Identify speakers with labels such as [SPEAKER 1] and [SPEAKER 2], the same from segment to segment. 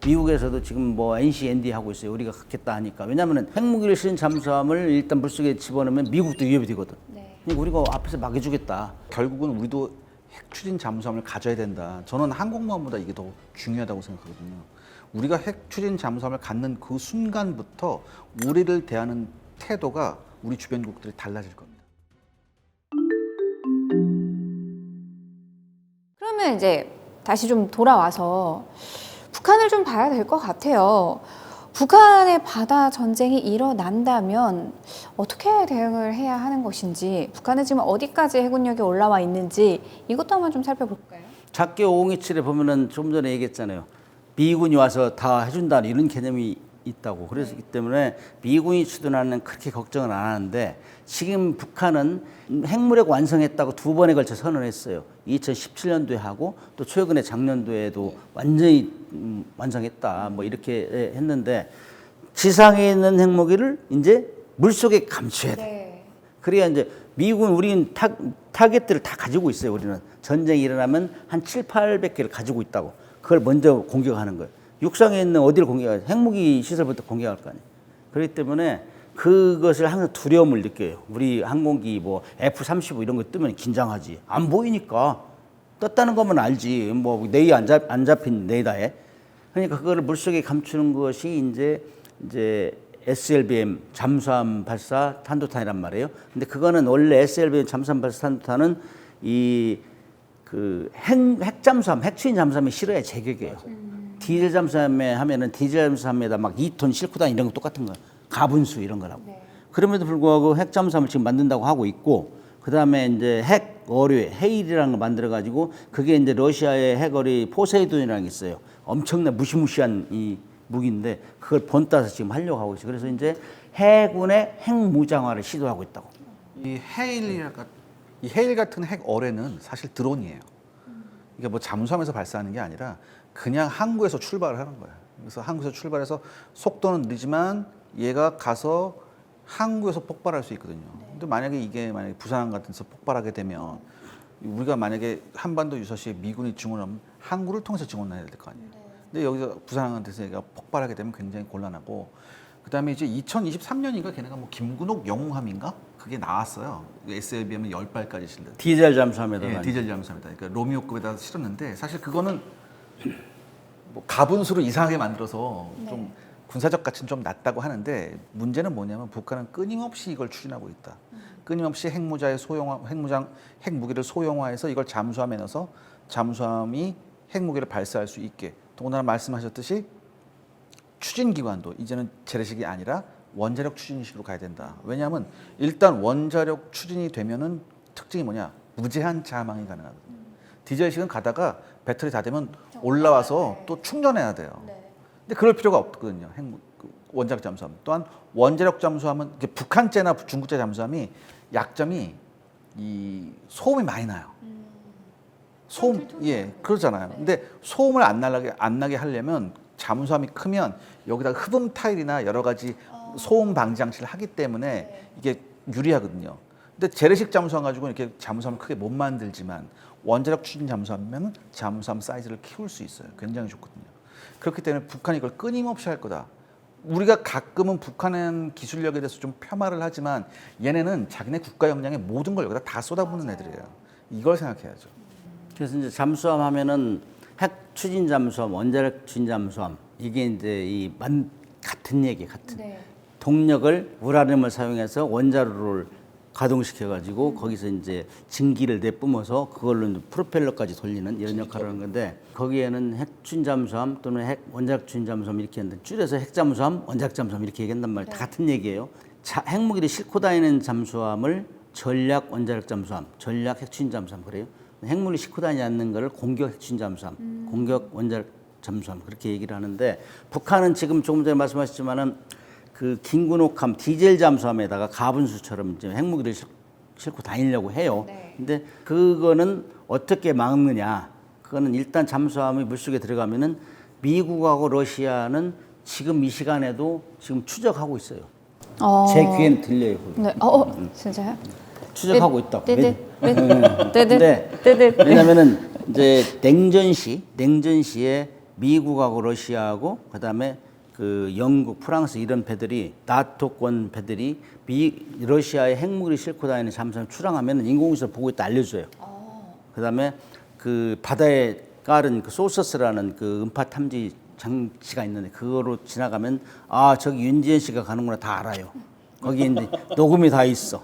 [SPEAKER 1] 미국에서도 지금 뭐 NCND 하고 있어요. 우리가 갖겠다 하니까. 왜냐하면 핵무기를 실은 잠수함을 일단 물속에 집어넣으면 미국도 위협이 되거든.
[SPEAKER 2] 네.
[SPEAKER 1] 그러니까 우리가 앞에서 막아주겠다.
[SPEAKER 3] 결국은 우리도 핵 추진 잠수함을 가져야 된다. 저는 항공모함보다 이게 더 중요하다고 생각하거든요. 우리가 핵 추진 잠수함을 갖는 그 순간부터 우리를 대하는 태도가 우리 주변국들이 달라질 겁니다.
[SPEAKER 2] 그러면 이제 다시 좀 돌아와서 북한을 좀 봐야 될 것 같아요. 북한의 바다 전쟁이 일어난다면 어떻게 대응을 해야 하는 것인지, 북한은 지금 어디까지 해군력이 올라와 있는지 이것도 한번 좀 살펴볼까요?
[SPEAKER 1] 작게 5027에 보면은 좀 전에 얘기했잖아요. 미군이 와서 다 해준다는 이런 개념이 있다고. 그렇기 때문에 미군이 주둔하는 그렇게 걱정은 안 하는데 지금 북한은 핵무력 완성했다고 2번에 걸쳐 선언했어요. 2017년도에 하고 또 최근에 작년도에도 완전히 완성했다. 뭐 이렇게 했는데 지상에 있는 핵무기를 이제 물속에 감춰야 돼.
[SPEAKER 2] 네.
[SPEAKER 1] 그래야 이제 미군 우리는 타겟들을 다 가지고 있어요. 우리는 전쟁이 일어나면 한 700~800개를 가지고 있다고. 그걸 먼저 공격하는 거예요. 육상에 있는 어디를 공격해요? 핵무기 시설부터 공격할 거 아니에요. 그렇기 때문에 그것을 항상 두려움을 느껴요. 우리 항공기 뭐 F-35 이런 거 뜨면 긴장하지. 안 보이니까 떴다는 거면 알지. 뭐 내이 안 잡힌 레이더에. 그러니까 그거를 물속에 감추는 것이 이제 SLBM 잠수함 발사 탄도탄이란 말이에요. 근데 그거는 원래 SLBM 잠수함 발사 탄도탄은 핵잠수함, 핵추진 잠수함이 실어야 제격이에요. 디젤 잠수함에 하면은 디젤 잠수함에다 막 2톤 싣고 다니는 이런 거 똑같은 거야. 가분수 이런 거라고.
[SPEAKER 2] 네.
[SPEAKER 1] 그럼에도 불구하고 핵 잠수함을 지금 만든다고 하고 있고, 그 다음에 이제 핵 어뢰, 헤일이라는 걸 만들어 가지고 그게 이제 러시아의 핵 어뢰 포세이돈이라는 게 있어요. 엄청난 무시무시한 이 무기인데 그걸 본따서 지금 하려고 하고 있어요. 그래서 이제 해군의 핵 무장화를 시도하고 있다고.
[SPEAKER 3] 이 헤일 같은 핵 어뢰는 사실 드론이에요. 이게 뭐 잠수함에서 발사하는 게 아니라 그냥 항구에서 출발을 하는 거예요. 그래서 항구에서 출발해서 속도는 느리지만 얘가 가서 항구에서 폭발할 수 있거든요. 근데 만약에 부산 같은 데서 폭발하게 되면 우리가 만약에 한반도 유사시에 미군이 증원하면 항구를 통해서 증원을 해야 될 거 아니에요. 근데 여기서 부산 같은 데서 얘가 폭발하게 되면 굉장히 곤란하고, 그다음에 이제 2023년인가 걔네가 뭐 김군옥 영웅함인가 그게 나왔어요. SLBM은 10발까지 실는
[SPEAKER 1] 디젤 잠수함에다가.
[SPEAKER 3] 디젤 잠수함이다. 그러니까 로미오급에다 실었는데 사실 그거는 뭐 가분수로 이상하게 만들어서 좀 군사적 가치는 좀 낮다고 하는데 문제는 뭐냐면 북한은 끊임없이 이걸 추진하고 있다. 끊임없이 핵무기를 소형화해서 이걸 잠수함에 넣어서 잠수함이 핵무기를 발사할 수 있게. 더군다나 말씀하셨듯이 추진기관도 이제는 재래식이 아니라 원자력 추진식으로 가야 된다. 왜냐하면 일단 원자력 추진이 되면은 특징이 뭐냐? 무제한 자망이 가능하거든요. 디젤식은 가다가 배터리 다 되면 올라와서 또 충전해야 돼요. 근데 그럴 필요가 없거든요. 원자력 잠수함. 또한 원자력 잠수함은 북한제나 중국제 잠수함이 약점이 이 소음이 많이 나요. 소음, 그러잖아요. 근데 소음을 안 나게 하려면 잠수함이 크면 여기다 흡음 타일이나 여러 가지 소음 방지 장치를 하기 때문에 이게 유리하거든요. 근데 재래식 잠수함 가지고 이렇게 잠수함을 크게 못 만들지만 원자력 추진 잠수함이면 잠수함 사이즈를 키울 수 있어요. 굉장히 좋거든요. 그렇기 때문에 북한이 이걸 끊임없이 할 거다. 우리가 가끔은 북한의 기술력에 대해서 좀 폄하를 하지만 얘네는 자기네 국가 역량의 모든 걸 여기다 다 쏟아붓는 애들이에요. 이걸 생각해야죠.
[SPEAKER 1] 그래서 이제 잠수함 하면은 핵 추진 잠수함, 원자력 추진 잠수함 이게 이제 같은 얘기 같은. 동력을 우라늄을 사용해서 원자로를 가동시켜 가지고 거기서 이제 증기를 내뿜어서 그걸로 이제 프로펠러까지 돌리는 이런 역할을 하는 건데, 거기에는 핵 추진 잠수함 또는 핵 원자력 추진 잠수함 이렇게 하는데 줄여서 핵 잠수함, 원자력 잠수함 이렇게 얘기한단 말이에요. 다 같은 얘기예요. 핵무기를 싣고 다니는 잠수함을 전략 원자력 잠수함, 전략 핵 추진 잠수함 그래요. 핵무기를 싣고 다니지 않는 거를 공격 핵 추진 잠수함, 공격 원자력 잠수함 그렇게 얘기를 하는데, 북한은 지금 조금 전에 말씀하셨지만은 그 김군옥함 디젤 잠수함에다가 가분수처럼 이제 핵무기를 싣고 다니려고 해요. 근데 그거는 어떻게 막느냐? 그거는 일단 잠수함이 물속에 들어가면은 미국하고 러시아는 지금 이 시간에도 지금 추적하고 있어요. 제 귀에는 들려요.
[SPEAKER 2] 네. 진짜요?
[SPEAKER 1] 추적하고 있다고.
[SPEAKER 2] 네네.
[SPEAKER 1] 왜냐면은 이제 냉전시에 미국하고 러시아하고 그다음에 그 영국, 프랑스 이런 배들이 나토권 배들이 러시아의 핵무기를 싣고 다니는 잠수함 출항하면 인공위성 보고 있다 알려줘요. 그다음에 그 바다에 깔은 그 소서스라는 그 음파 탐지 장치가 있는데 그거로 지나가면 아 저기 윤지현 씨가 가는구나 다 알아요. 거기에 이제 녹음이 다 있어.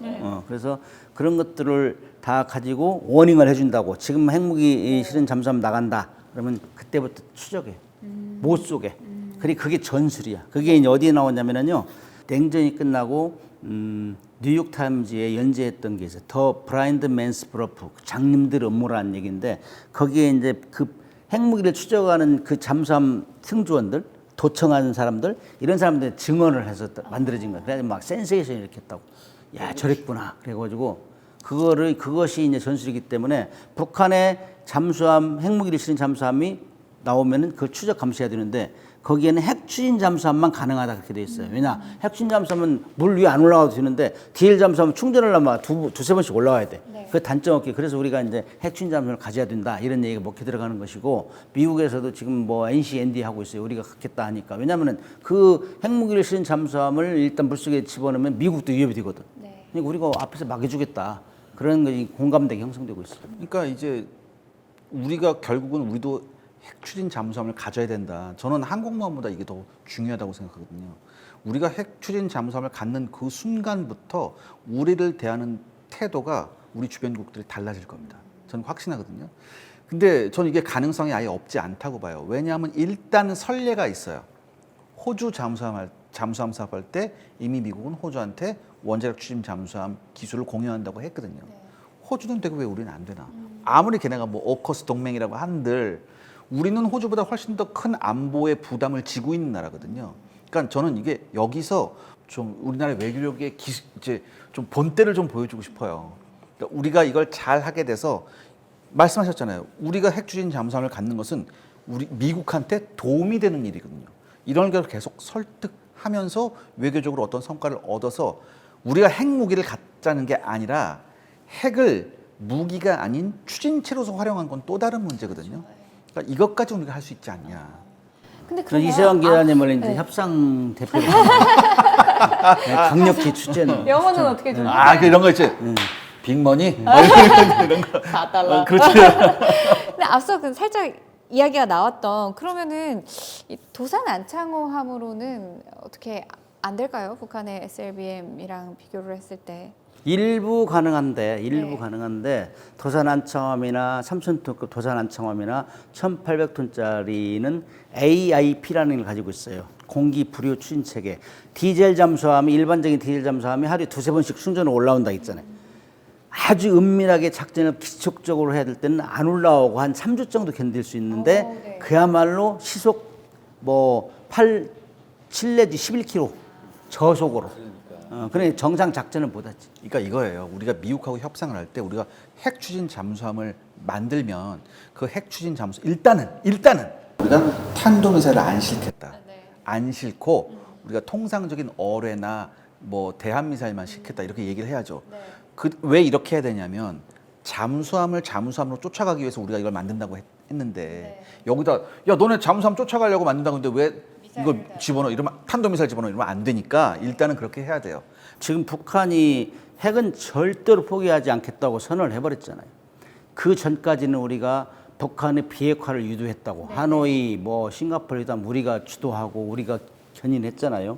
[SPEAKER 1] 그래서 그런 것들을 다 가지고 워닝을 해준다고. 지금 핵무기 실은 잠수함 나간다. 그러면 그때부터 추적해. 못 쏘게. 그게 전술이야. 그게 이제 어디에 나오냐면요. 냉전이 끝나고 뉴욕 타임즈에 연재했던 게 있어요. 더 브라인드 맨스 브러프 장님들 음모라는 얘기인데 거기에 이제 그 핵무기를 추적하는 그 잠수함 승조원들 도청하는 사람들 이런 사람들 증언을 해서 만들어진 거야. 그래서 막 센세이션 이렇게 했다고. 야 저랬구나. 그래가지고 그것이 이제 전술이기 때문에 북한의 잠수함 핵무기를 실은 잠수함이 나오면은 그걸 추적 감시해야 되는데 거기에는 핵 추진 잠수함만 가능하다 그렇게 돼 있어요. 왜냐 핵 추진 잠수함은 물 위에 안 올라가도 되는데 디젤 잠수함은 충전을 하면 두세 번씩 올라와야 돼.
[SPEAKER 2] 네.
[SPEAKER 1] 그 단점 없게 그래서 우리가 이제 핵 추진 잠수함을 가져야 된다 이런 얘기가 먹혀 들어가는 것이고 미국에서도 지금 뭐 NC, ND 하고 있어요. 우리가 갖겠다 하니까 왜냐하면은 그 핵무기를 실은 잠수함을 일단 물속에 집어넣으면 미국도 위협이 되거든.
[SPEAKER 2] 네.
[SPEAKER 1] 그러니까 우리가 앞에서 막아주겠다 그런 것이 공감대가 형성되고 있어요.
[SPEAKER 3] 그러니까 이제 우리가 결국은 우리도 핵 추진 잠수함을 가져야 된다. 저는 항공모함보다 이게 더 중요하다고 생각하거든요. 우리가 핵 추진 잠수함을 갖는 그 순간부터 우리를 대하는 태도가 우리 주변국들이 달라질 겁니다. 저는 확신하거든요. 근데 저는 이게 가능성이 아예 없지 않다고 봐요. 왜냐하면 일단 선례가 있어요. 호주 잠수함 사업할 때 이미 미국은 호주한테 원자력 추진 잠수함 기술을 공유한다고 했거든요. 호주는 되고 왜 우리는 안 되나? 아무리 걔네가 뭐 오커스 동맹이라고 한들 우리는 호주보다 훨씬 더 큰 안보의 부담을 지고 있는 나라거든요. 그러니까 저는 이게 여기서 좀 우리나라 외교력의 이제 좀 본때를 좀 보여주고 싶어요. 그러니까 우리가 이걸 잘 하게 돼서 말씀하셨잖아요. 우리가 핵 추진 잠수함을 갖는 것은 우리 미국한테 도움이 되는 일이거든요. 이런 걸 계속 설득하면서 외교적으로 어떤 성과를 얻어서 우리가 핵무기를 갖자는 게 아니라 핵을 무기가 아닌 추진체로서 활용한 건 또 다른 문제거든요. 그러니까 이것까지 우리가 할 수 있지 않냐.
[SPEAKER 2] 근데
[SPEAKER 1] 그래서 이세환 기자님을 이제
[SPEAKER 2] 네.
[SPEAKER 1] 협상 대표로 강력히 추진.
[SPEAKER 2] 영어는 어떻게 좀?
[SPEAKER 3] 이런 거 있지. 빅머니? 이런 거.
[SPEAKER 2] 4달러.
[SPEAKER 3] 그렇지.
[SPEAKER 2] 근데 앞서 그 살짝 이야기가 나왔던 그러면은 이 도산 안창호함으로는 어떻게 안 될까요? 북한의 SLBM이랑 비교를 했을 때.
[SPEAKER 1] 일부 가능한데
[SPEAKER 2] 네.
[SPEAKER 1] 도산 안창함이나 3,000톤급 도산 안창함이나 1,800톤짜리는 AIP라는 걸 가지고 있어요. 공기 불유 추진 체계. 디젤 잠수함이 일반적인 디젤 잠수함이 하루에 두세 번씩 충전을 올라온다 했잖아요. 아주 은밀하게 작전을 기초적으로 해야 될 때는 안 올라오고 한 3주 정도 견딜 수 있는데
[SPEAKER 2] 네.
[SPEAKER 1] 그야말로 시속 뭐 7 내지 11km 저속으로. 그래 정상 작전을 못하지.
[SPEAKER 3] 그러니까 이거예요. 우리가 미국하고 협상을 할 때 우리가 핵 추진 잠수함을 만들면 그 핵 추진 잠수 일단은 우리가 탄도미사일을 안 싣겠다. 안 싣고 우리가 통상적인 어뢰나 뭐 대한미사일만 싣겠다 이렇게 얘기를 해야죠. 왜 이렇게 해야 되냐면 잠수함으로 쫓아가기 위해서 우리가 이걸 만든다고 했는데 여기다 야 너네 잠수함 쫓아가려고 만든다고 했는데 왜 이걸 집어넣어 이러면 탄도미사일 집어넣어 이러면 안 되니까 일단은 그렇게 해야 돼요.
[SPEAKER 1] 지금 북한이 핵은 절대로 포기하지 않겠다고 선언을 해버렸잖아요. 그 전까지는 우리가 북한의 비핵화를 유도했다고 하노이 뭐 싱가포르 회담 우리가 주도하고 우리가 견인했잖아요.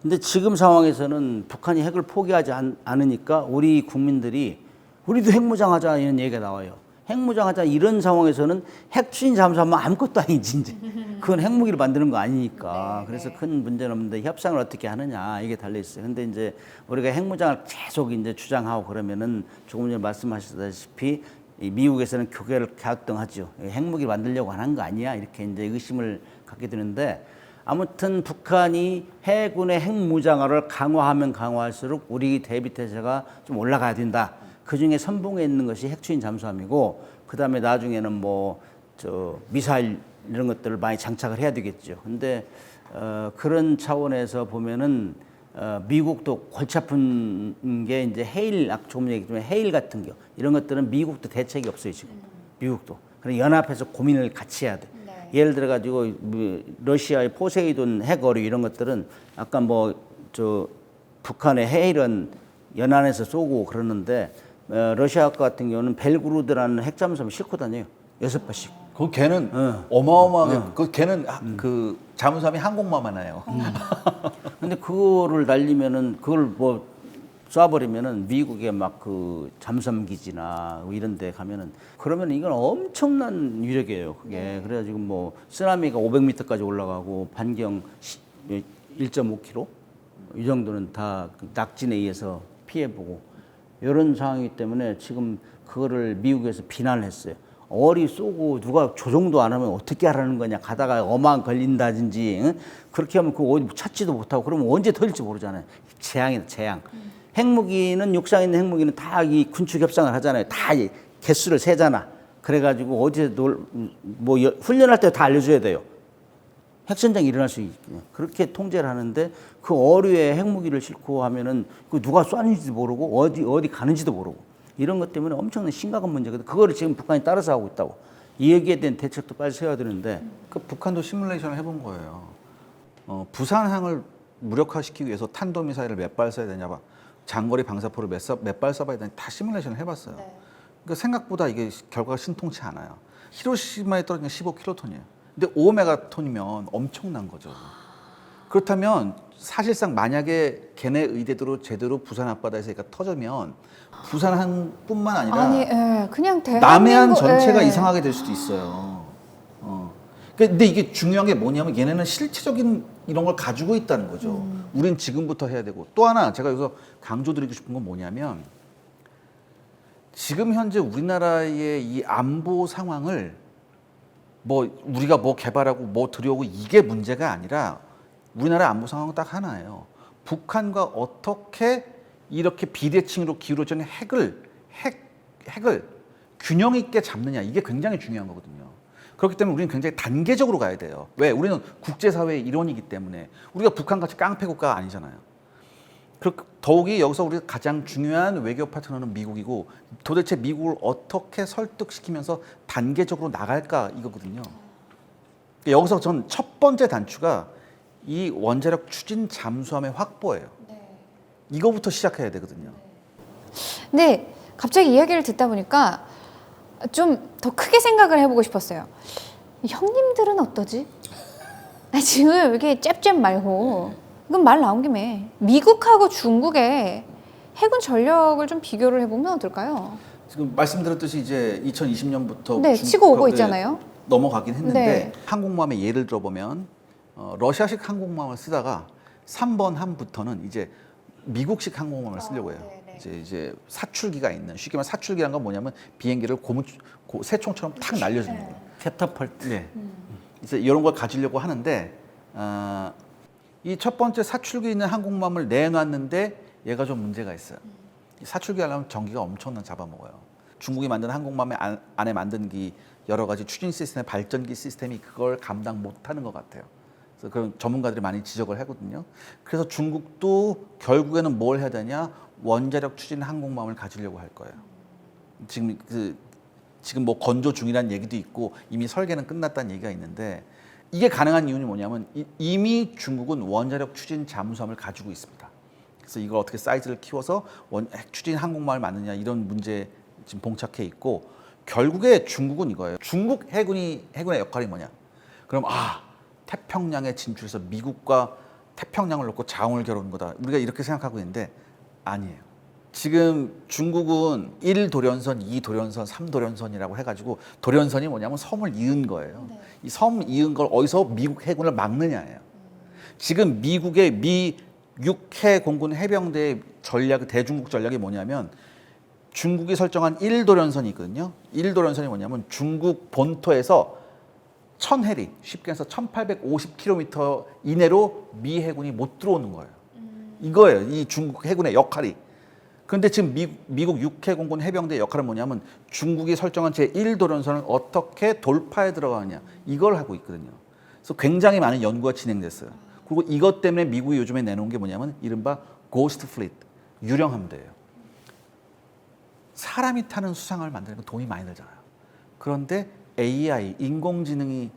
[SPEAKER 1] 근데 지금 상황에서는 북한이 핵을 포기하지 않으니까 우리 국민들이 우리도 핵무장하자 이런 얘기가 나와요. 핵무장하자 이런 상황에서는 핵 추진 잠수함은 아무것도 아니지 이제. 그건 핵무기를 만드는 거 아니니까. 그래서 큰 문제는 없는데 협상을 어떻게 하느냐 이게 달려 있어요. 근데 이제 우리가 핵무장을 계속 이제 주장하고 그러면은 조금 전에 말씀하셨다시피 이 미국에서는 교계를 갸우뚱하죠. 핵무기 만들려고 하는 거 아니야 이렇게 이제 의심을 갖게 되는데 아무튼 북한이 해군의 핵무장화를 강화하면 강화할수록 우리 대비태세가 좀 올라가야 된다. 그 중에 선봉에 있는 것이 핵추진 잠수함이고, 그 다음에 나중에는 미사일 이런 것들을 많이 장착을 해야 되겠죠. 근데, 그런 차원에서 보면은, 미국도 골치 아픈 게 이제 조금 얘기했지만 해일 같은 거, 이런 것들은 미국도 대책이 없어요, 지금. 미국도. 그래서 연합해서 고민을 같이 해야 돼. 예를 들어 가지고 러시아의 포세이돈 핵어류 이런 것들은 아까 뭐 저 북한의 해일은 연안에서 쏘고 그러는데 러시아 같은 경우는 벨그루드라는 핵잠수함을 싣고 다녀요. 6발씩.
[SPEAKER 3] 그 걔는 어마어마하게 그 걔는 그 잠수함이 항공모함 하나예요.
[SPEAKER 1] 근데 그거를 날리면은 그걸 뭐 쏴버리면은 미국의 막 그 잠수함 기지나 이런 데 가면은 그러면 이건 엄청난 위력이에요. 그게. 그래가지고 뭐 쓰나미가 500m까지 올라가고 반경 1.5km 이 정도는 다 낙진에 의해서 피해보고 이런 상황이기 때문에 지금 그거를 미국에서 비난을 했어요. 어리 쏘고 누가 조종도 안 하면 어떻게 하라는 거냐. 가다가 어망 걸린다든지 응? 그렇게 하면 그거 어디 찾지도 못하고 그러면 언제 터질지 모르잖아요. 재앙이다 재앙. 핵무기는 육상에 있는 핵무기는 다 이 군축 협상을 하잖아요. 다 개수를 세잖아. 그래가지고 어디서 뭐 훈련할 때 다 알려줘야 돼요. 핵전쟁이 일어날 수 있게 그렇게 통제를 하는데 그 어류에 핵무기를 싣고 하면은 그 누가 쏘는지도 모르고 어디 가는지도 모르고 이런 것 때문에 엄청난 심각한 문제거든. 그거를 지금 북한이 따라서 하고 있다고. 이 여기에 대한 대책도 빨리 세워야 되는데.
[SPEAKER 3] 그 북한도 시뮬레이션을 해본 거예요. 부산항을 무력화시키기 위해서 탄도미사일을 몇 발 써야 되냐 봐. 장거리 방사포를 몇 발 써봐야 되냐 다 시뮬레이션을 해봤어요. 그러니까 생각보다 이게 결과가 신통치 않아요. 히로시마에 떨어진 게 15킬로톤이에요. 근데 5메가톤이면 엄청난 거죠. 그렇다면 사실상 만약에 걔네 의대대로 제대로 부산 앞바다에서 얘가 터지면 부산항뿐만 아니라
[SPEAKER 2] 아니, 예, 그냥
[SPEAKER 3] 남해안
[SPEAKER 2] 대한민국
[SPEAKER 3] 전체가
[SPEAKER 2] 예.
[SPEAKER 3] 이상하게 될 수도 있어요. 근데 이게 중요한 게 뭐냐면 얘네는 실체적인 이런 걸 가지고 있다는 거죠. 우린 지금부터 해야 되고 또 하나 제가 여기서 강조드리고 싶은 건 뭐냐면 지금 현재 우리나라의 이 안보 상황을 뭐 우리가 뭐 개발하고 뭐 들여오고 이게 문제가 아니라 우리나라 안보 상황은 딱 하나예요. 북한과 어떻게 이렇게 비대칭으로 기울어지는 핵을 균형 있게 잡느냐 이게 굉장히 중요한 거거든요. 그렇기 때문에 우리는 굉장히 단계적으로 가야 돼요. 왜? 우리는 국제사회의 일원이기 때문에 우리가 북한같이 깡패국가가 아니잖아요. 더욱이 여기서 우리가 가장 중요한 외교 파트너는 미국이고 도대체 미국을 어떻게 설득시키면서 단계적으로 나갈까 이거거든요. 여기서 전 첫 번째 단추가 이 원자력 추진 잠수함의 확보예요. 이거부터 시작해야 되거든요.
[SPEAKER 2] 근데 갑자기 이야기를 듣다 보니까 좀 더 크게 생각을 해보고 싶었어요. 형님들은 어떠지? 지금 이렇게 잽잽 말고 이건 말 나온 김에 미국하고 중국의 해군 전력을 좀 비교를 해보면 어떨까요?
[SPEAKER 3] 지금 말씀드렸듯이 이제 2020년부터
[SPEAKER 2] 네, 치고 오고 있잖아요.
[SPEAKER 3] 넘어가긴 했는데
[SPEAKER 2] 네.
[SPEAKER 3] 항공모함의 예를 들어보면 러시아식 항공모함을 쓰다가 3번 함부터는 이제 미국식 항공모함을 쓰려고 해요. 이제 사출기가 있는 쉽게 말해 사출기란 건 뭐냐면 비행기를 새총처럼 탁 날려주는 거예요.
[SPEAKER 1] 캐터펄트.
[SPEAKER 3] 네. 이제 이런 걸 가지려고 하는데 이 첫 번째 사출기 있는 항공모함을 내놨는데 얘가 좀 문제가 있어요. 사출기 하려면 전기가 엄청나게 잡아먹어요. 중국이 만든 항공모함 안에 만든 여러 가지 추진 시스템, 발전기 시스템이 그걸 감당 못하는 것 같아요. 그래서 그런 전문가들이 많이 지적을 하거든요. 그래서 중국도 결국에는 뭘 해야 되냐? 원자력 추진 항공모함을 가지려고 할 거예요. 지금 뭐 건조 중이라는 얘기도 있고 이미 설계는 끝났다는 얘기가 있는데 이게 가능한 이유는 뭐냐면 이미 중국은 원자력 추진 잠수함을 가지고 있습니다. 그래서 이걸 어떻게 사이즈를 키워서 핵 추진 항공모함을 만드냐 이런 문제에 지금 봉착해 있고 결국에 중국은 이거예요. 중국 해군의 역할이 뭐냐? 그럼 태평양에 진출해서 미국과 태평양을 놓고 자웅을 겨루는 거다. 우리가 이렇게 생각하고 있는데 아니에요. 지금 중국은 1도련선, 2도련선, 3도련선이라고 해가지고 도련선이 뭐냐면 섬을 이은 거예요. 이 섬 이은 걸 어디서 미국 해군을 막느냐예요. 지금 미국의 미 6해 공군 해병대의 전략, 대중국 전략이 뭐냐면 중국이 설정한 1도련선이 있거든요. 1도련선이 뭐냐면 중국 본토에서 1000해리, 쉽게 해서 1850km 이내로 미 해군이 못 들어오는 거예요. 이거예요. 이 중국 해군의 역할이. 그런데 지금 미국 6해 공군 해병대의 역할은 뭐냐면 중국이 설정한 제1도련선을 어떻게 돌파해 들어가느냐 이걸 하고 있거든요. 그래서 굉장히 많은 연구가 진행됐어요. 그리고 이것 때문에 미국이 요즘에 내놓은 게 뭐냐면 이른바 고스트 플릿, 유령 함대예요. 사람이 타는 수상을 만드는 건 돈이 많이 들잖아요. 그런데 AI, 인공지능이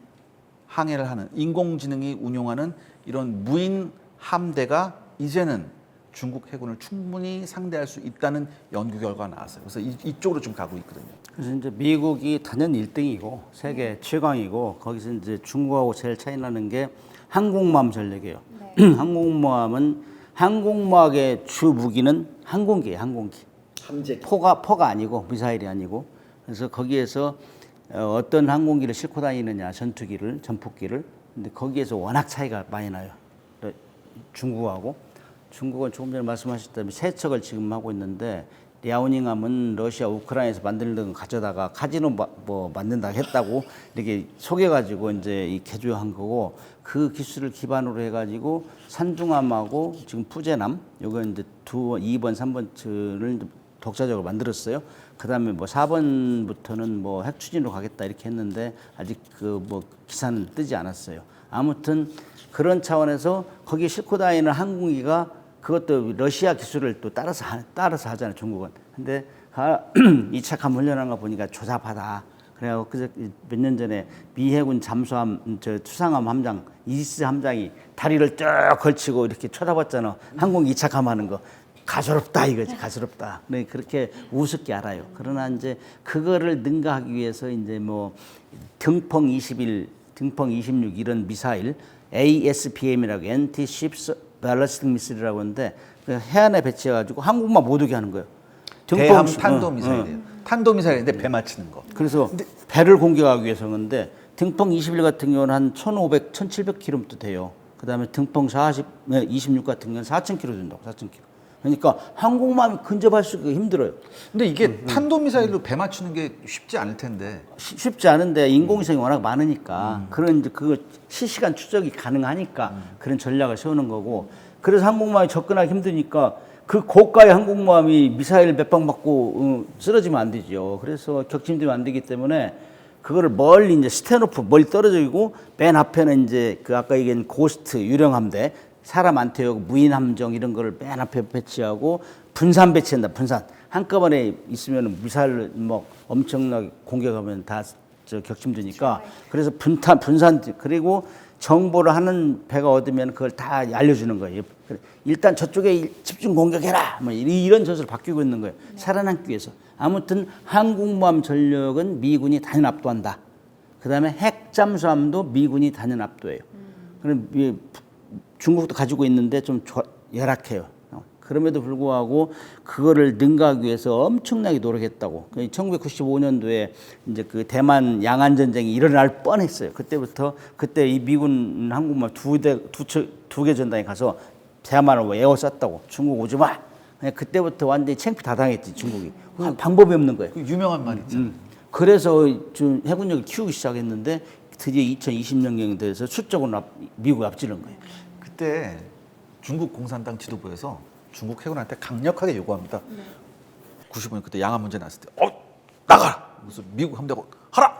[SPEAKER 3] 항해를 하는 인공지능이 운용하는 이런 무인 함대가 이제는 중국 해군을 충분히 상대할 수 있다는 연구 결과가 나왔어요. 그래서 이쪽으로 좀 가고 있거든요.
[SPEAKER 1] 그래서 이제 미국이 단연 1등이고 세계 최강이고 거기서 이제 중국하고 제일 차이 나는 게 항공모함 전력이에요. 항공모함은 항공모함의 주 무기는 항공기예요, 항공기.
[SPEAKER 3] 함재.
[SPEAKER 1] 포가 아니고 미사일이 아니고 그래서 거기에서 어떤 항공기를 싣고 다니느냐 전투기를 전폭기를 근데 거기에서 워낙 차이가 많이 나요. 중국은 조금 전에 말씀하셨다시피 세척을 지금 하고 있는데 랴오닝함은 러시아 우크라이나에서 만들던 거 가져다가 카지노 뭐 만든다 했다고 이렇게 속여가지고 이제 이 개조한 거고 그 기술을 기반으로 해가지고 산둥함하고 지금 푸제남 요거 이제 2번, 3번을 독자적으로 만들었어요. 그다음에 뭐 4번부터는 뭐 핵 추진으로 가겠다 이렇게 했는데 아직 그 뭐 기사는 뜨지 않았어요. 아무튼 그런 차원에서 거기에 싣고 다니는 항공기가 그것도 러시아 기술을 또 따라서 하잖아요, 중국은. 근데 2차 감 훈련한 거 보니까 조잡하다. 그래갖고 그저 몇 년 전에 미 해군 잠수함, 수상함 함장, 이지스 함장이 다리를 쭉 걸치고 이렇게 쳐다봤잖아. 항공 2차 감하는 거. 가소롭다 이거지, 가소롭다. 네, 그렇게 우습게 알아요. 그러나 이제 그거를 능가하기 위해서 이제 뭐 등펑 21, 등펑 26 이런 미사일, ASBM이라고 Anti-Ships Ballistic Missile이라고 하는데 해안에 배치해가지고 항공만 못 오게 하는 거예요.
[SPEAKER 3] 대함 탄도미사일이에요. 탄도미사일인데 배 맞추는 거.
[SPEAKER 1] 그래서 배를 공격하기 위해서 그런데 등펑 21 같은 경우는 한 1,500, 1,700km 돼요. 그다음에 등펑 26 같은 경우는 4,000km 된다고, 4,000km. 그러니까 항공모함이 근접할 수가 힘들어요.
[SPEAKER 3] 근데 이게 탄도미사일로 배 맞추는 게 쉽지 않을 텐데.
[SPEAKER 1] 쉽지 않은데 인공위성이 워낙 많으니까 그런 이제 그거 실시간 추적이 가능하니까 그런 전략을 세우는 거고 그래서 항공모함이 접근하기 힘드니까 그 고가의 항공모함이 미사일 몇 방 맞고 쓰러지면 안 되죠. 그래서 격침되면 안 되기 때문에 그거를 멀리 이제 스탠오프 멀리 떨어져 있고 맨 앞에는 이제 그 아까 얘기한 고스트 유령 함대 사람 안 태우고 무인 함정 이런 거를 맨 앞에 배치하고 분산 배치한다. 분산 한꺼번에 있으면 미사일 뭐 엄청나게 공격하면 다 격침되니까 그래서 분산 그리고 정보를 하는 배가 얻으면 그걸 다 알려주는 거예요. 일단 저쪽에 집중 공격해라. 뭐 이런 전술을 바뀌고 있는 거예요. 살아남기 위해서. 아무튼 항공모함 전력은 미군이 단연 압도한다. 그다음에 핵 잠수함도 미군이 단연 압도해요. 그럼 중국도 가지고 있는데 좀 열악해요. 그럼에도 불구하고 그거를 능가하기 위해서 엄청나게 노력했다고. 1995년도에 이제 그 대만 양안 전쟁이 일어날 뻔했어요. 그때 이 미군 항공모함 두 개 전단이 가서 대만을 에워쌌다고. 중국 오지 마. 그냥 그때부터 완전히 창피 다 당했지 중국이. 방법이 없는 거예요.
[SPEAKER 3] 그 유명한 말 있잖아요.
[SPEAKER 1] 그래서 좀 해군력을 키우기 시작했는데 드디어 2020년경에 대해서 수적으로 미국이 앞지른 거예요.
[SPEAKER 3] 그때 중국 공산당 지도부에서 중국 해군한테 강력하게 요구합니다. 95년 그때 양안 문제 났을 때, 나가라! 그래서 미국 함대가 하라!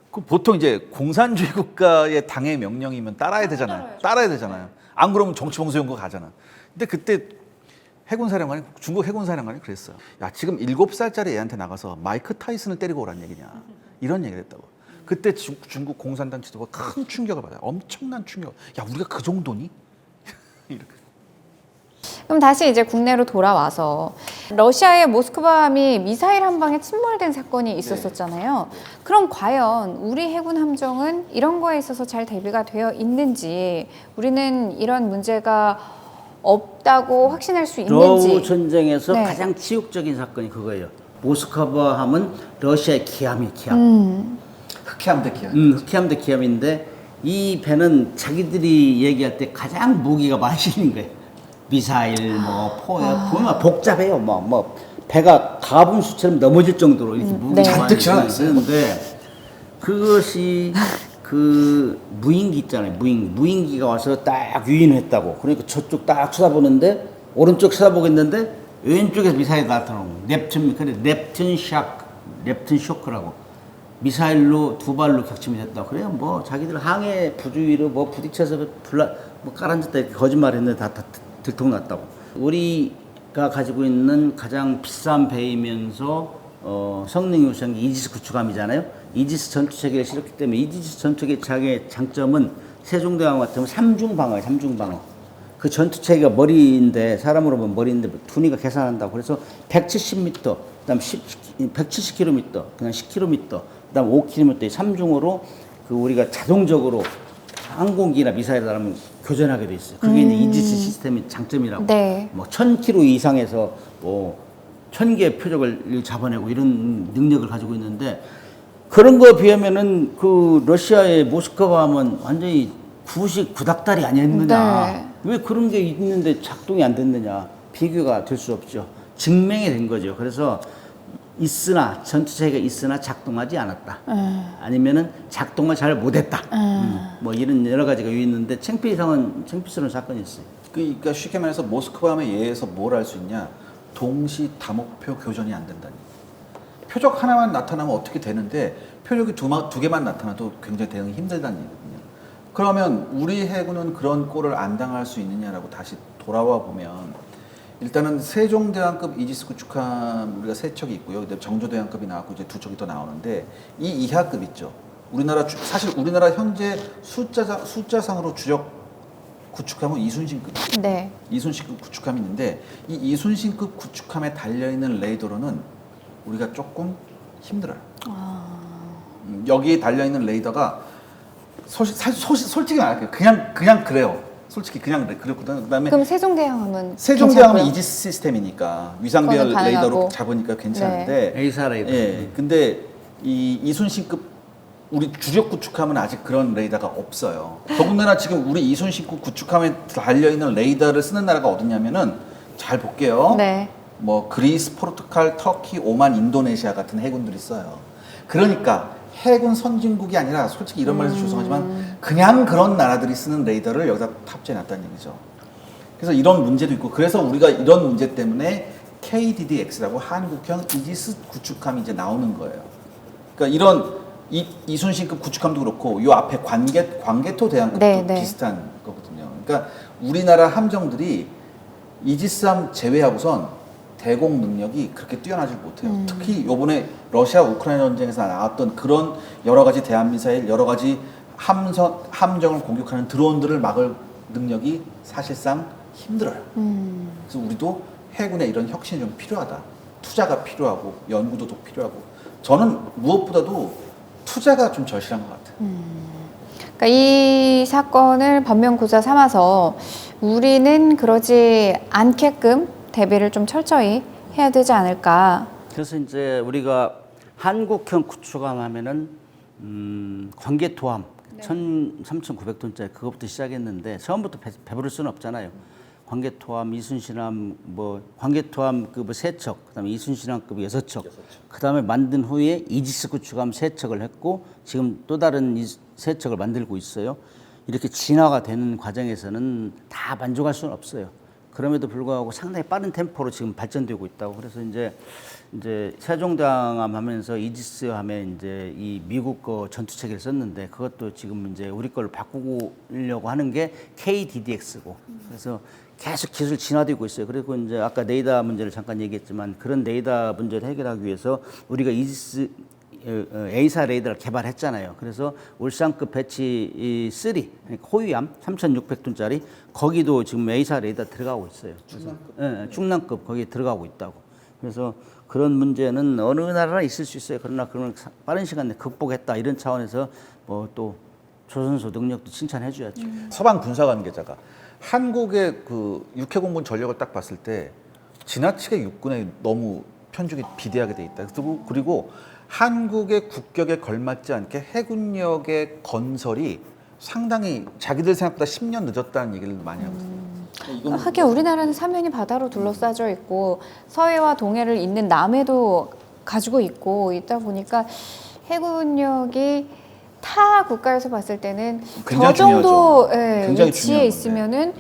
[SPEAKER 3] 그 보통 이제 공산주의 국가의 당의 명령이면 따라야 되잖아요. 따라야 되잖아요. 안 그러면 정치봉쇄연구 가잖아. 근데 그때 중국 해군사령관이 그랬어요. 야, 지금 7살짜리 애한테 나가서 마이크 타이슨을 때리고 오란 얘기냐. 이런 얘기를 했다고. 그때 중국 공산당 지도부가 큰 충격을 받아요. 엄청난 충격. 야, 우리가 그 정도니? 이렇게.
[SPEAKER 2] 그럼 다시 이제 국내로 돌아와서 러시아의 모스크바함이 미사일 한 방에 침몰된 사건이 있었었잖아요. 그럼 과연 우리 해군 함정은 이런 거에 있어서 잘 대비가 되어 있는지, 우리는 이런 문제가 없다고 확신할 수 있는지.
[SPEAKER 1] 러우 전쟁에서
[SPEAKER 2] 네.
[SPEAKER 1] 가장 치욕적인 사건이 그거예요. 모스크바함은 러시아의 기함이 기함.
[SPEAKER 3] 흑해함대 기한.
[SPEAKER 1] 흑해함대 기함인데 이 배는 자기들이 얘기할 때 가장 무기가 많이 실린 거예요. 미사일, 뭐 포야, 보면 복잡해요. 뭐 배가 가분수처럼 넘어질 정도로 이렇게 무기가
[SPEAKER 3] 잔뜩
[SPEAKER 1] 많이 실렸는데 그것이 그 무인기 있잖아요. 무인기가 와서 딱 유인했다고. 그러니까 저쪽 딱 쳐다보는데 오른쪽 쳐다보겠는데 왼쪽에서 미사일이 나타나고 넵튠 쇼크라고. 미사일로 두 발로 격침이 됐다. 그래요. 뭐 자기들 항해 부주의로 뭐 부딪혀서 뭐 깔아앉았다 이렇게 거짓말했는데 다 들통났다고. 우리가 가지고 있는 가장 비싼 배이면서 성능 요소한 게 이지스 구축함이잖아요. 이지스 전투 체계를 실었기 때문에 이지스 전투 체계의 장점은 세종대왕 같으면 삼중방어예요. 삼중방어. 그 전투 체계가 머리인데 사람으로 보면 머리인데 두니가 계산한다고 그래서 170m, 그다음 170km, 그냥 10km, 그다음 5km 이 삼중으로 그 우리가 자동적으로 항공기나 미사일을 날으면 교전하게 돼 있어요. 그게 이제 이지스 시스템의 장점이라고.
[SPEAKER 2] 네.
[SPEAKER 1] 뭐 1000km 이상에서 뭐 1000개의 표적을 잡아내고 이런 능력을 가지고 있는데 그런 거에 비하면은 그 러시아의 모스크바 하면 완전히 구식 구닥다리 아니었느냐.
[SPEAKER 2] 네.
[SPEAKER 1] 왜 그런 게 있는데 작동이 안 됐느냐. 비교가 될 수 없죠. 증명이 된 거죠. 그래서 있으나 전투체계가 있으나 작동하지 않았다. 아니면은 작동을 잘 못했다. 뭐 이런 여러 가지가 있는데 창피스러운 사건이 있어요.
[SPEAKER 3] 그러니까 쉽게 말해서 모스크바함에 의해서 뭘 알 수 있냐? 동시 다목표 교전이 안 된다니. 표적 하나만 나타나면 어떻게 되는데 표적이 두 개만 나타나도 굉장히 대응이 힘들다는 얘기거든요. 그러면 우리 해군은 그런 꼴을 안 당할 수 있느냐라고 다시 돌아와 보면 일단은 세종대왕급 이지스 구축함 우리가 3척이 있고요. 근데 정조대왕급이 나왔고 이제 2척이 더 나오는데 이 이하급 있죠. 사실 우리나라 현재 숫자상으로 주력 구축함은 이순신급.
[SPEAKER 2] 네.
[SPEAKER 3] 이순신급 구축함이 있는데 이 이순신급 구축함에 달려 있는 레이더로는 우리가 조금 힘들어요. 여기에 달려 있는 레이더가 솔직히 말할게요. 그냥 그래요. 솔직히 그냥 그렇고 그다음에
[SPEAKER 2] 그럼 세종대왕은
[SPEAKER 3] 세종대왕은 이지스 시스템이니까 위상별
[SPEAKER 2] 그거는
[SPEAKER 3] 레이더로
[SPEAKER 2] 가능하고.
[SPEAKER 3] 잡으니까 괜찮은데
[SPEAKER 1] A사 레이더.
[SPEAKER 3] 예. 근데 이 이순신급 우리 주력 구축함은 아직 그런 레이더가 없어요. 더군다나 지금 우리 이순신급 구축함에 달려 있는 레이더를 쓰는 나라가 어디냐면은 잘 볼게요.
[SPEAKER 2] 네.
[SPEAKER 3] 뭐 그리스, 포르투갈, 터키, 오만, 인도네시아 같은 해군들이 써요. 그러니까 해군 선진국이 아니라 솔직히 이런 말해서 죄송하지만 그냥 그런 나라들이 쓰는 레이더를 여기다 탑재해놨다는 얘기죠. 그래서 이런 문제도 있고 그래서 우리가 이런 문제 때문에 KDDX라고 한국형 이지스 구축함이 이제 나오는 거예요. 그러니까 이런 이순신급 구축함도 그렇고 이 앞에 광개토 대왕급도
[SPEAKER 2] 네, 네.
[SPEAKER 3] 비슷한 거거든요. 그러니까 우리나라 함정들이 이지스함 제외하고선 대공 능력이 그렇게 뛰어나지 못해요. 특히 요번에 러시아 우크라이나 전쟁에서 나왔던 그런 여러 가지 대한미사일, 여러 가지 함정을 공격하는 드론들을 막을 능력이 사실상 힘들어요. 그래서 우리도 해군에 이런 혁신이 좀 필요하다. 투자가 필요하고 연구도 더 필요하고 저는 무엇보다도 투자가 좀 절실한 것 같아요.
[SPEAKER 2] 그러니까 이 사건을 반면교사 삼아서 우리는 그러지 않게끔 대비를 좀 철저히 해야 되지 않을까.
[SPEAKER 1] 그래서 이제 우리가 한국형 구축함 하면은 광개토함 3,900톤짜리 그것부터 시작했는데 처음부터 배부를 수는 없잖아요. 광개토함, 이순신함, 광개토함 그 3척, 그다음에 이순신함급 6척, 그다음에 만든 후에 이지스 구축함 3척을 했고 지금 또 다른 3척을 만들고 있어요. 이렇게 진화가 되는 과정에서는 다 만족할 수는 없어요. 그럼에도 불구하고 상당히 빠른 템포로 지금 발전되고 있다고. 그래서 이제 세종대왕함 하면서 이지스 함에 이제 이 미국 거 전투 체계를 썼는데 그것도 지금 이제 우리 걸로 바꾸려고 하는 게 KDDX고. 그래서 계속 기술 진화되고 있어요. 그리고 이제 아까 레이더 문제를 잠깐 얘기했지만 그런 레이더 문제를 해결하기 위해서 우리가 이지스 A사 레이더를 개발했잖아요. 그래서 울산급 배치 3, 그러니까 호위함 3,600톤짜리 거기도 지금 A사 레이더 들어가고 있어요. 충남급? 충남급 거기에 들어가고 있다고. 그래서 그런 문제는 어느 나라나 있을 수 있어요. 그러나 그런 빠른 시간 내에 극복했다 이런 차원에서 뭐 또 조선소 능력도 칭찬해줘야죠.
[SPEAKER 3] 서방 군사관계자가 한국의 그 육해공군 전력을 딱 봤을 때 지나치게 육군에 너무 편중이 비대하게 돼 있다. 그리고 한국의 국격에 걸맞지 않게 해군력의 건설이 상당히 자기들 생각보다 10년 늦었다는 얘기를 많이 하고 있어요.
[SPEAKER 2] 하긴 우리나라는 사면이 바다로 둘러싸여 있고 서해와 동해를 잇는 남해도 가지고 있다 보니까 해군력이 타 국가에서 봤을 때는 저 정도 위치에 있으면은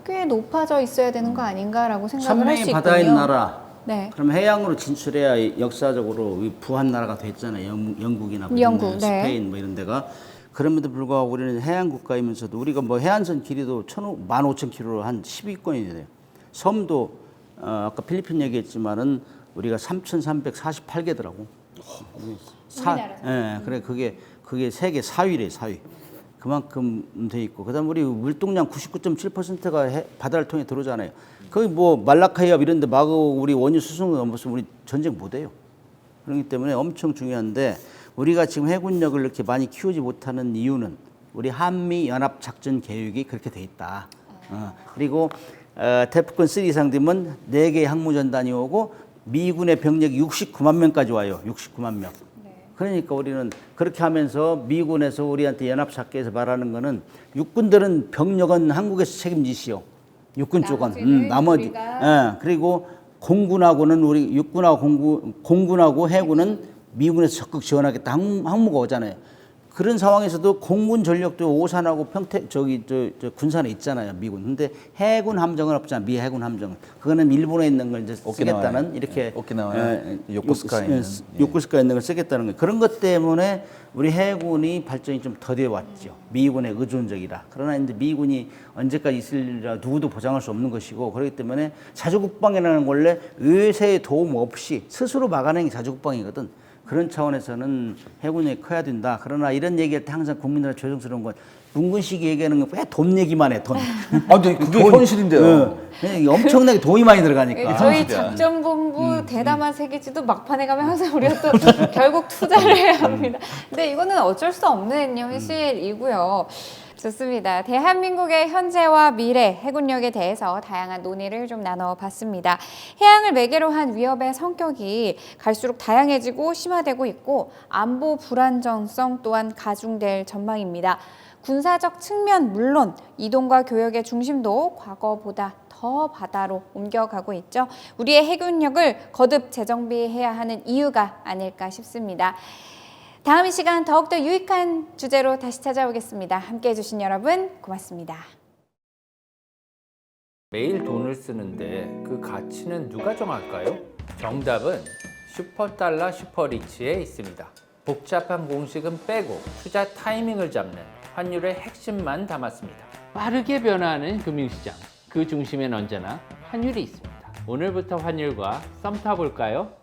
[SPEAKER 2] 꽤 높아져 있어야 되는 거 아닌가라고 생각을 할 수
[SPEAKER 1] 천명이
[SPEAKER 2] 있군요.
[SPEAKER 1] 바다에 있는 나라.
[SPEAKER 2] 네.
[SPEAKER 1] 그럼 해양으로 진출해야 역사적으로 부한 나라가 됐잖아요. 영국이나
[SPEAKER 2] 영국,
[SPEAKER 1] 스페인 뭐 이런 데가. 그럼에도 불구하고 우리는 해양 국가이면서도 우리가 뭐 해안선 길이도 15,000km로 한 10위권이 돼요. 섬도 아까 필리핀 얘기했지만은 우리가 3,348개더라고. 예, 그래 그게 세계 4위래 4위. 그만큼 돼 있고 그다음 우리 물동량 99.7%가 바다를 통해 들어오잖아요. 거기 뭐 말라카 해협 이런데 마구 우리 원유 수송을 넘어서 우리 전쟁 못해요. 그렇기 때문에 엄청 중요한데 우리가 지금 해군력을 이렇게 많이 키우지 못하는 이유는 우리 한미 연합 작전 계획이 그렇게 돼 있다. 그리고 태풍권 3 이상 되면 4개의 항모 전단이 오고 미군의 병력이 69만 명까지 와요. 69만 명. 그러니까 우리는 그렇게 하면서 미군에서 우리한테 연합작계에서 말하는 거는 육군들은 병력은 한국에서 책임지시오. 육군 쪽은 나머지. 예, 그리고 공군하고는 우리 육군하고 공군하고 해군은 미군에서 적극 지원하겠다. 항모가 오잖아요. 그런 상황에서도 공군 전력도 오산하고 평택 저 군산에 있잖아요, 미군. 근데 해군 함정은 없잖아, 미 해군 함정은. 그거는 일본에 있는 걸 이제 쓰겠다는 이렇게
[SPEAKER 3] 오키나와에 요코스카에 있는
[SPEAKER 1] 요코스카에 있는 걸 쓰겠다는 거예요. 그런 것 때문에 우리 해군이 발전이 좀 더뎌 왔죠. 미군에 의존적이라. 그러나 이제 미군이 언제까지 있으리라 누구도 보장할 수 없는 것이고 그렇기 때문에 자주국방이라는 원래 외세의 도움 없이 스스로 막아내는 게 자주국방이거든. 그런 차원에서는 해군이 커야 된다. 그러나 이런 얘기할 때 항상 국민들한테 죄송스러운 건 문근식이 얘기하는 건 왜 돈 얘기만 해, 돈.
[SPEAKER 3] 근데 그게 현실인데요.
[SPEAKER 1] 엄청나게 돈이 많이 들어가니까.
[SPEAKER 2] 저희 작전본부 대담한 세계지도 막판에 가면 항상 우리가 또 결국 투자를 해야 합니다. 근데 이거는 어쩔 수 없는 현실이고요. 좋습니다. 대한민국의 현재와 미래 해군력에 대해서 다양한 논의를 좀 나눠봤습니다. 해양을 매개로 한 위협의 성격이 갈수록 다양해지고 심화되고 있고 안보 불안정성 또한 가중될 전망입니다. 군사적 측면 물론 이동과 교역의 중심도 과거보다 더 바다로 옮겨가고 있죠. 우리의 해군력을 거듭 재정비해야 하는 이유가 아닐까 싶습니다. 다음 이 시간 더욱더 유익한 주제로 다시 찾아오겠습니다. 함께해 주신 여러분 고맙습니다.
[SPEAKER 4] 매일 돈을 쓰는데 그 가치는 누가 정할까요? 정답은 슈퍼달러 슈퍼리치에 있습니다. 복잡한 공식은 빼고 투자 타이밍을 잡는 환율의 핵심만 담았습니다. 빠르게 변화하는 금융시장, 그 중심엔 언제나 환율이 있습니다. 오늘부터 환율과 썸 타볼까요?